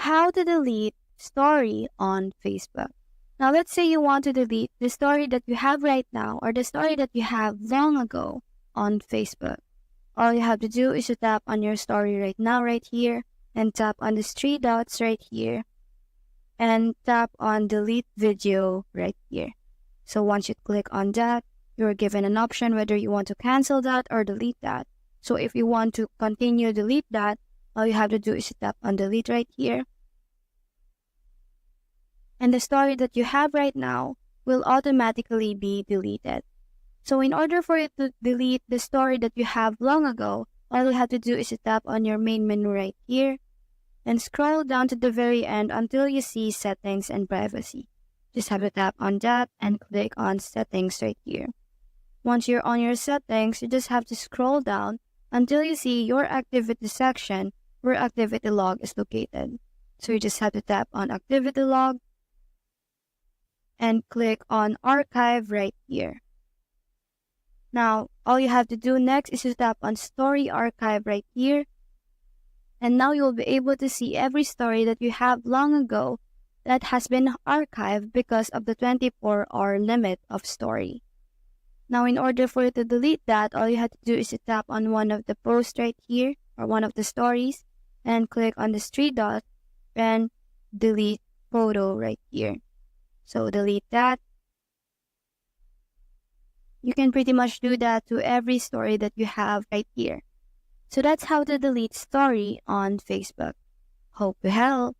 How to delete story on Facebook. Now, let's say you want to delete the story that you have right now or the story that you have long ago on Facebook. All you have to do is to tap on your story right now, right here, and tap on these three dots right here, and tap on delete video right here. So once you click on that, you're given an option whether you want to cancel that or delete that. So if you want to continue delete that, all you have to do is to tap on delete right here. And the story that you have right now will automatically be deleted. So in order for it to delete the story that you have long ago, all you have to do is to tap on your main menu right here and scroll down to the very end until you see settings and privacy. Just have to tap on that and click on settings right here. Once you're on your settings, you just have to scroll down until you see your activity section where activity log is located. So you just have to tap on activity log and click on archive right here. Now, all you have to do next is to tap on story archive right here. And now you'll be able to see every story that you have long ago that has been archived because of the 24-hour limit of story. Now, in order for you to delete that, all you have to do is to tap on one of the posts right here or one of the stories and click on the three dots and delete photo right here. So delete that. You can pretty much do that to every story that you have right here. So that's how to delete story on Facebook. Hope to help.